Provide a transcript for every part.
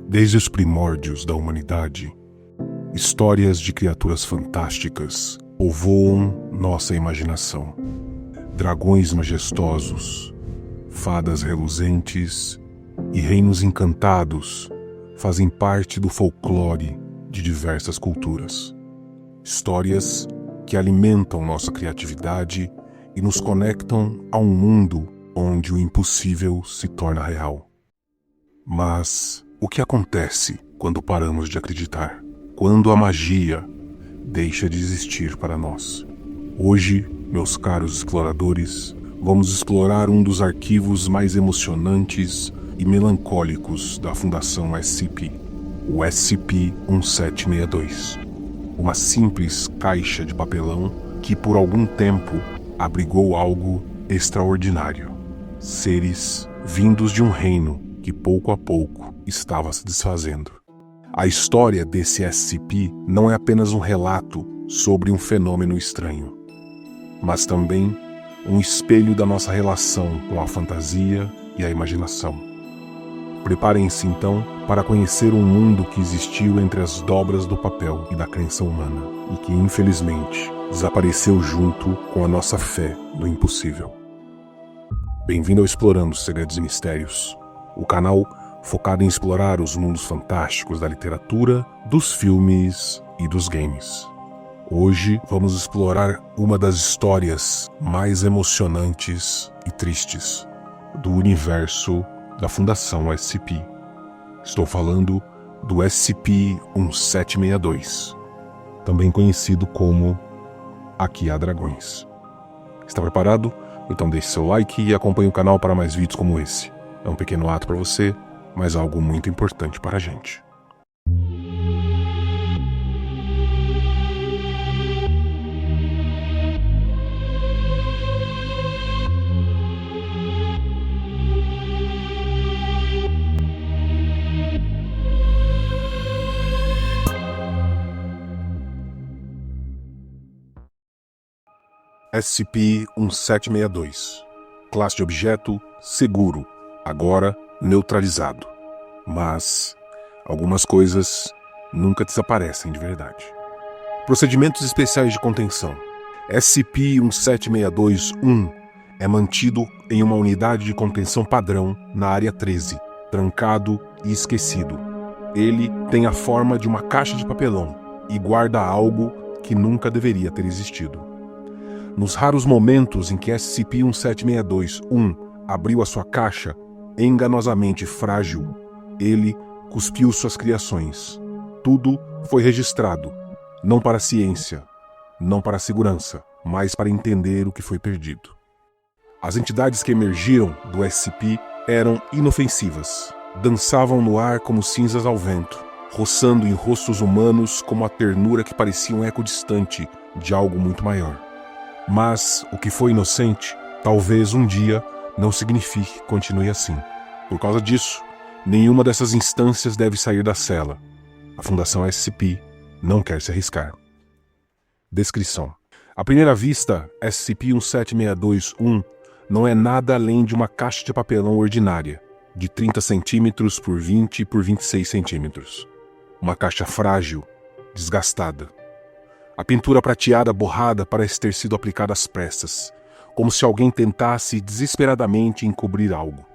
Desde os primórdios da humanidade, histórias de criaturas fantásticas povoam nossa imaginação. Dragões majestosos, fadas reluzentes e reinos encantados fazem parte do folclore de diversas culturas. Histórias que alimentam nossa criatividade e nos conectam a um mundo onde o impossível se torna real. Mas o que acontece quando paramos de acreditar? Quando a magia deixa de existir para nós? Hoje, meus caros exploradores, vamos explorar um dos arquivos mais emocionantes e melancólicos da Fundação SCP, o SCP-1762. Uma simples caixa de papelão que por algum tempo abrigou algo extraordinário. Seres vindos de um reino que pouco a pouco estava se desfazendo. A história desse SCP não é apenas um relato sobre um fenômeno estranho, mas também um espelho da nossa relação com a fantasia e a imaginação. Preparem-se então para conhecer um mundo que existiu entre as dobras do papel e da crença humana e que infelizmente desapareceu junto com a nossa fé no impossível. Bem-vindo ao Explorando Segredos e Mistérios, o canal focado em explorar os mundos fantásticos da literatura, dos filmes e dos games. Hoje vamos explorar uma das histórias mais emocionantes e tristes do universo da Fundação SCP. Estou falando do SCP-1762, também conhecido como Aqui há Dragões. Está preparado? Então deixe seu like e acompanhe o canal para mais vídeos como esse. É um pequeno ato para você, mas algo muito importante para a gente. SCP-1762. Classe de objeto seguro, agora neutralizado. Mas algumas coisas nunca desaparecem de verdade. Procedimentos especiais de contenção. SCP-1762-1 é mantido em uma unidade de contenção padrão na Área 13, trancado e esquecido. Ele tem a forma de uma caixa de papelão e guarda algo que nunca deveria ter existido. Nos raros momentos em que SCP-1762-1 abriu a sua caixa, enganosamente frágil, ele cuspiu suas criações. Tudo foi registrado, não para a ciência, não para a segurança, mas para entender o que foi perdido. As entidades que emergiram do SCP eram inofensivas, dançavam no ar como cinzas ao vento, roçando em rostos humanos como a ternura que parecia um eco distante de algo muito maior. Mas o que foi inocente, talvez um dia não signifique que continue assim. Por causa disso, nenhuma dessas instâncias deve sair da cela. A Fundação SCP não quer se arriscar. Descrição. À primeira vista, SCP-1762-1 não é nada além de uma caixa de papelão ordinária, de 30 centímetros por 20 por 26 centímetros. Uma caixa frágil, desgastada. A pintura prateada borrada parece ter sido aplicada às pressas, como se alguém tentasse desesperadamente encobrir algo.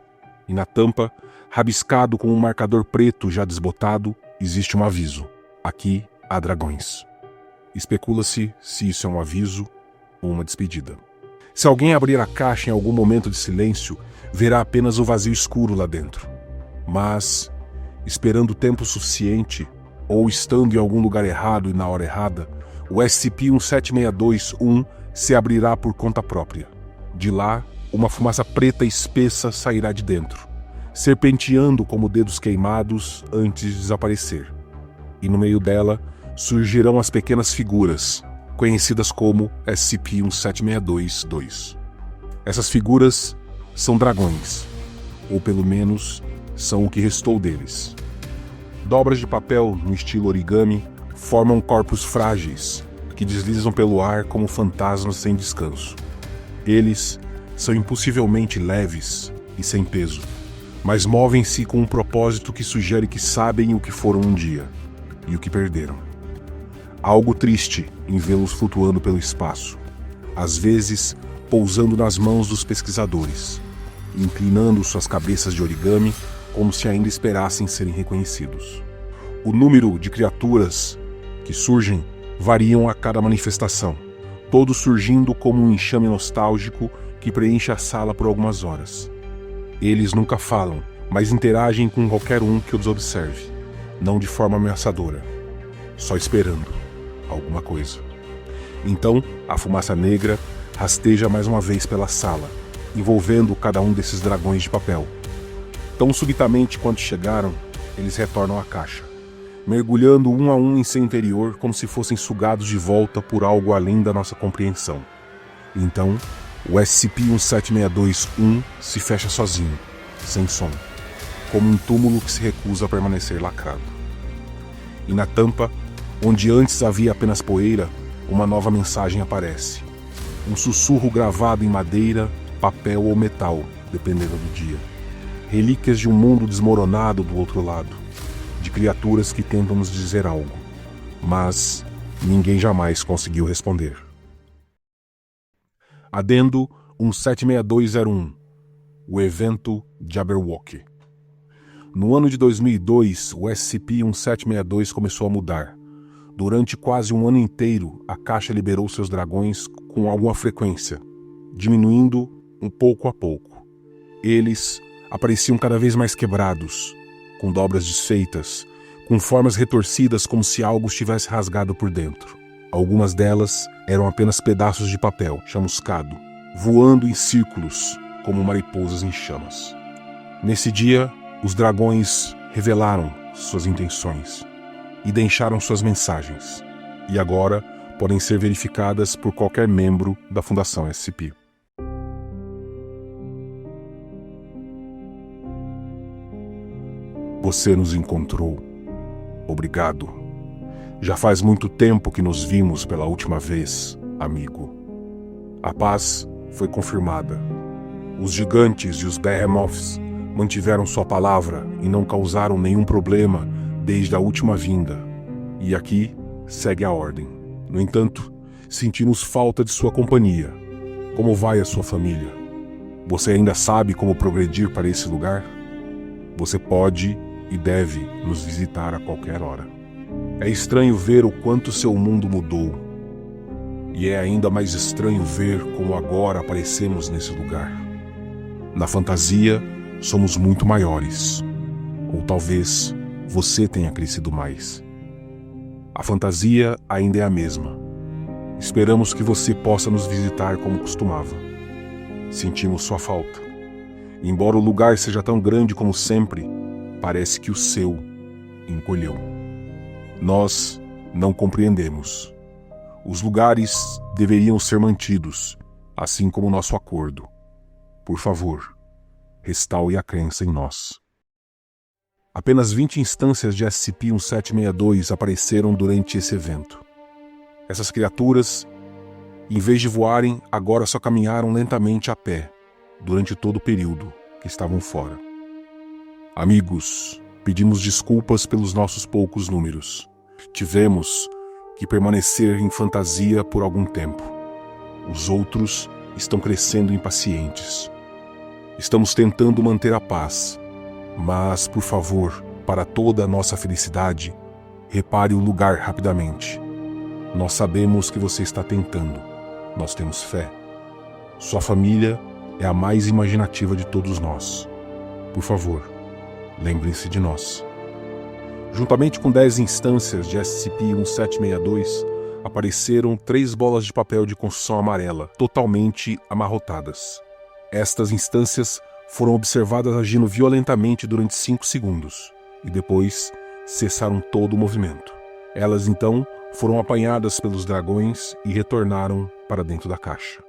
E na tampa, rabiscado com um marcador preto já desbotado, existe um aviso. Aqui há dragões. Especula-se se isso é um aviso ou uma despedida. Se alguém abrir a caixa em algum momento de silêncio, verá apenas o vazio escuro lá dentro. Mas, esperando tempo suficiente, ou estando em algum lugar errado e na hora errada, o SCP-1762-1 se abrirá por conta própria. De lá, uma fumaça preta espessa sairá de dentro, serpenteando como dedos queimados antes de desaparecer. E no meio dela surgirão as pequenas figuras, conhecidas como SCP-1762-2. Essas figuras são dragões, ou pelo menos são o que restou deles. Dobras de papel no estilo origami formam corpos frágeis que deslizam pelo ar como fantasmas sem descanso. Eles são impossivelmente leves e sem peso, mas movem-se com um propósito que sugere que sabem o que foram um dia e o que perderam. Há algo triste em vê-los flutuando pelo espaço, às vezes pousando nas mãos dos pesquisadores, inclinando suas cabeças de origami como se ainda esperassem serem reconhecidos. O número de criaturas que surgem variam a cada manifestação, todos surgindo como um enxame nostálgico que preenche a sala por algumas horas. Eles nunca falam, mas interagem com qualquer um que os observe, não de forma ameaçadora, só esperando alguma coisa. Então, a fumaça negra rasteja mais uma vez pela sala, envolvendo cada um desses dragões de papel. Tão subitamente quanto chegaram, eles retornam à caixa, mergulhando um a um em seu interior como se fossem sugados de volta por algo além da nossa compreensão. Então, o SCP-17621 se fecha sozinho, sem som, como um túmulo que se recusa a permanecer lacrado. E na tampa, onde antes havia apenas poeira, uma nova mensagem aparece. Um sussurro gravado em madeira, papel ou metal, dependendo do dia. Relíquias de um mundo desmoronado do outro lado, de criaturas que tentam nos dizer algo, mas ninguém jamais conseguiu responder. Adendo 176201, o evento Jabberwocky. No ano de 2002, o SCP-1762 começou a mudar. Durante quase um ano inteiro, a caixa liberou seus dragões com alguma frequência, diminuindo um pouco a pouco. Eles apareciam cada vez mais quebrados, com dobras desfeitas, com formas retorcidas como se algo estivesse rasgado por dentro. Algumas delas eram apenas pedaços de papel chamuscado, voando em círculos como mariposas em chamas. Nesse dia, os dragões revelaram suas intenções e deixaram suas mensagens, e agora podem ser verificadas por qualquer membro da Fundação SCP. Você nos encontrou. Obrigado. Já faz muito tempo que nos vimos pela última vez, amigo. A paz foi confirmada. Os gigantes e os Behemoths mantiveram sua palavra e não causaram nenhum problema desde a última vinda. E aqui segue a ordem. No entanto, sentimos falta de sua companhia. Como vai a sua família? Você ainda sabe como progredir para esse lugar? Você pode e deve nos visitar a qualquer hora. É estranho ver o quanto seu mundo mudou. E é ainda mais estranho ver como agora aparecemos nesse lugar. Na fantasia, somos muito maiores. Ou talvez você tenha crescido mais. A fantasia ainda é a mesma. Esperamos que você possa nos visitar como costumava. Sentimos sua falta. Embora o lugar seja tão grande como sempre, parece que o seu encolheu. Nós não compreendemos. Os lugares deveriam ser mantidos, assim como nosso acordo. Por favor, restaure a crença em nós. Apenas 20 instâncias de SCP-1762 apareceram durante esse evento. Essas criaturas, em vez de voarem, agora só caminharam lentamente a pé, durante todo o período que estavam fora. Amigos, pedimos desculpas pelos nossos poucos números. Tivemos que permanecer em fantasia por algum tempo. Os outros estão crescendo impacientes. Estamos tentando manter a paz, mas, por favor, para toda a nossa felicidade, repare o lugar rapidamente. Nós sabemos que você está tentando. Nós temos fé. Sua família é a mais imaginativa de todos nós. Por favor, lembrem-se de nós. Juntamente com 10 instâncias de SCP-1762, apareceram 3 bolas de papel de construção amarela, totalmente amarrotadas. Estas instâncias foram observadas agindo violentamente durante 5 segundos, e depois cessaram todo o movimento. Elas então foram apanhadas pelos dragões e retornaram para dentro da caixa.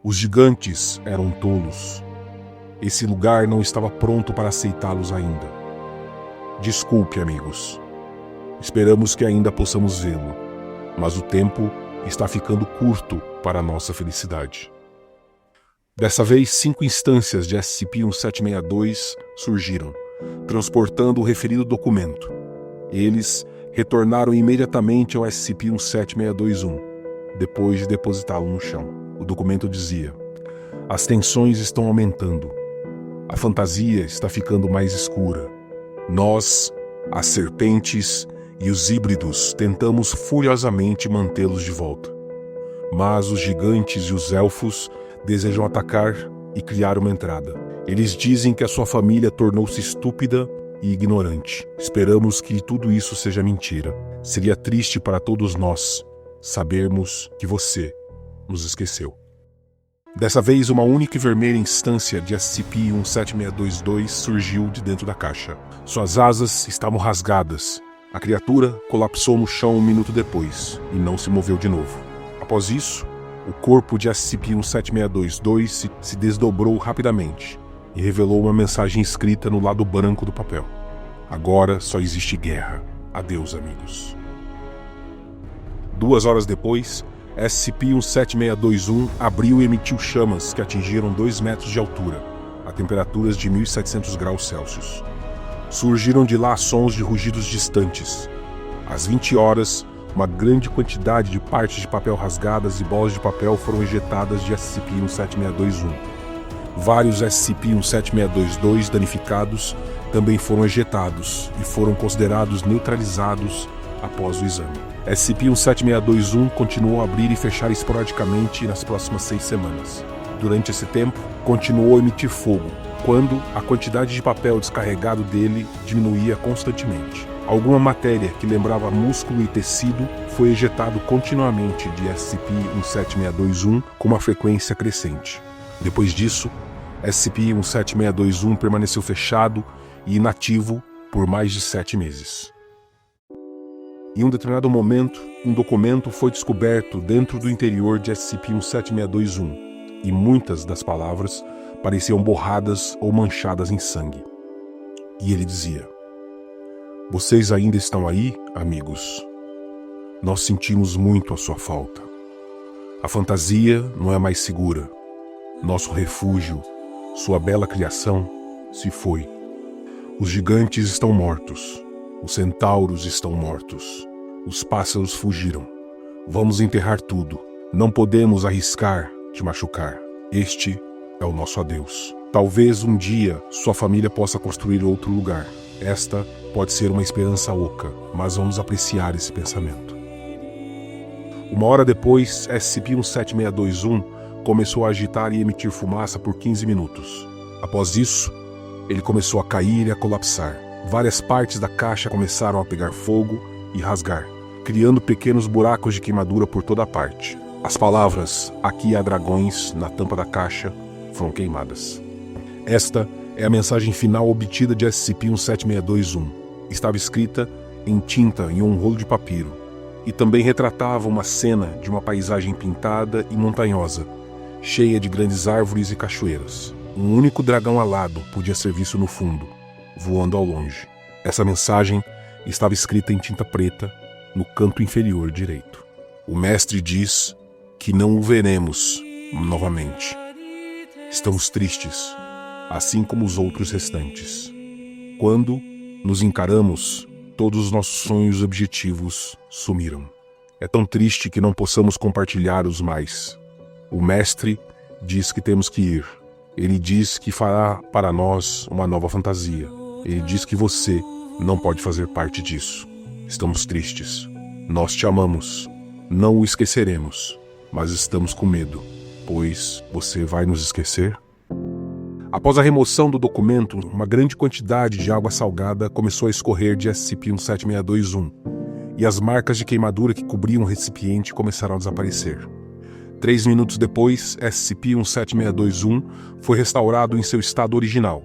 Os gigantes eram tolos. Esse lugar não estava pronto para aceitá-los ainda. Desculpe, amigos. Esperamos que ainda possamos vê-lo, mas o tempo está ficando curto para a nossa felicidade. Dessa vez, 5 instâncias de SCP-1762 surgiram, transportando o referido documento. Eles retornaram imediatamente ao SCP-17621, depois de depositá-lo no chão. O documento dizia: as tensões estão aumentando. A fantasia está ficando mais escura. Nós, as serpentes e os híbridos, tentamos furiosamente mantê-los de volta. Mas os gigantes e os elfos desejam atacar e criar uma entrada. Eles dizem que a sua família tornou-se estúpida e ignorante. Esperamos que tudo isso seja mentira. Seria triste para todos nós sabermos que você nos esqueceu. Dessa vez, uma única e vermelha instância de SCP-17622 surgiu de dentro da caixa. Suas asas estavam rasgadas. A criatura colapsou no chão um minuto depois e não se moveu de novo. Após isso, o corpo de SCP-17622 se desdobrou rapidamente e revelou uma mensagem escrita no lado branco do papel. Agora só existe guerra. Adeus, amigos. 2 horas depois, SCP-17621 abriu e emitiu chamas que atingiram 2 metros de altura, a temperaturas de 1700 graus Celsius. Surgiram de lá sons de rugidos distantes. Às 20 horas, uma grande quantidade de partes de papel rasgadas e bolas de papel foram ejetadas de SCP-17621. Vários SCP-17622 danificados também foram ejetados e foram considerados neutralizados após o exame. SCP-17621 continuou a abrir e fechar esporadicamente nas próximas 6 semanas. Durante esse tempo, continuou a emitir fogo, quando a quantidade de papel descarregado dele diminuía constantemente. Alguma matéria que lembrava músculo e tecido foi ejetado continuamente de SCP-17621 com uma frequência crescente. Depois disso, SCP-17621 permaneceu fechado e inativo por mais de 7 meses. Em um determinado momento, um documento foi descoberto dentro do interior de SCP-17621 e muitas das palavras pareciam borradas ou manchadas em sangue. E ele dizia: vocês ainda estão aí, amigos? Nós sentimos muito a sua falta. A fantasia não é mais segura. Nosso refúgio, sua bela criação, se foi. Os gigantes estão mortos. Os centauros estão mortos. Os pássaros fugiram. Vamos enterrar tudo. Não podemos arriscar te machucar. Este é o nosso adeus. Talvez um dia sua família possa construir outro lugar. Esta pode ser uma esperança oca, mas vamos apreciar esse pensamento. 1 hora depois, SCP-17621 começou a agitar e emitir fumaça por 15 minutos. Após isso, ele começou a cair e a colapsar. Várias partes da caixa começaram a pegar fogo e rasgar, criando pequenos buracos de queimadura por toda a parte. As palavras "Aqui há dragões" na tampa da caixa foram queimadas. Esta é a mensagem final obtida de SCP-17621. Estava escrita em tinta em um rolo de papiro e também retratava uma cena de uma paisagem pintada e montanhosa, cheia de grandes árvores e cachoeiras. Um único dragão alado podia ser visto no fundo, voando ao longe. Essa mensagem estava escrita em tinta preta no canto inferior direito. O mestre diz que não o veremos novamente. Estamos tristes, assim como os outros restantes. Quando nos encaramos, todos os nossos sonhos e objetivos sumiram. É tão triste que não possamos compartilhar-os mais. O mestre diz que temos que ir. Ele diz que fará para nós uma nova fantasia. Ele diz que você não pode fazer parte disso. Estamos tristes. Nós te amamos. Não o esqueceremos, mas estamos com medo, pois você vai nos esquecer? Após a remoção do documento, uma grande quantidade de água salgada começou a escorrer de SCP-17621, e as marcas de queimadura que cobriam o recipiente começaram a desaparecer. 3 minutos depois, SCP-17621 foi restaurado em seu estado original.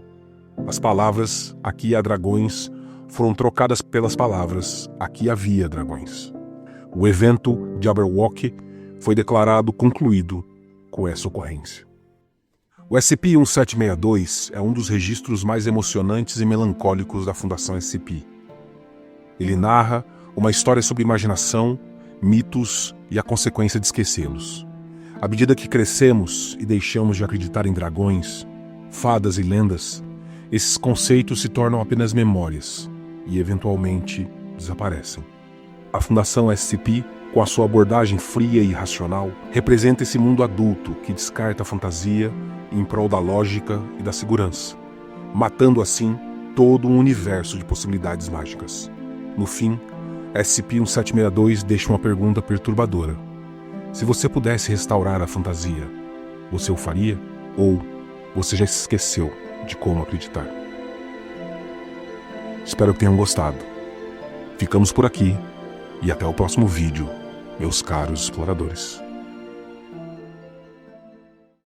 As palavras "Aqui há dragões" foram trocadas pelas palavras "Aqui havia dragões". O evento de Jabberwock foi declarado concluído com essa ocorrência. O SCP-1762 é um dos registros mais emocionantes e melancólicos da Fundação SCP. Ele narra uma história sobre imaginação, mitos e a consequência de esquecê-los. À medida que crescemos e deixamos de acreditar em dragões, fadas e lendas, esses conceitos se tornam apenas memórias e, eventualmente, desaparecem. A Fundação SCP, com a sua abordagem fria e racional, representa esse mundo adulto que descarta a fantasia em prol da lógica e da segurança, matando assim todo um universo de possibilidades mágicas. No fim, SCP-1762 deixa uma pergunta perturbadora. Se você pudesse restaurar a fantasia, você o faria? Ou você já se esqueceu de como acreditar? Espero que tenham gostado. Ficamos por aqui e até o próximo vídeo, meus caros exploradores.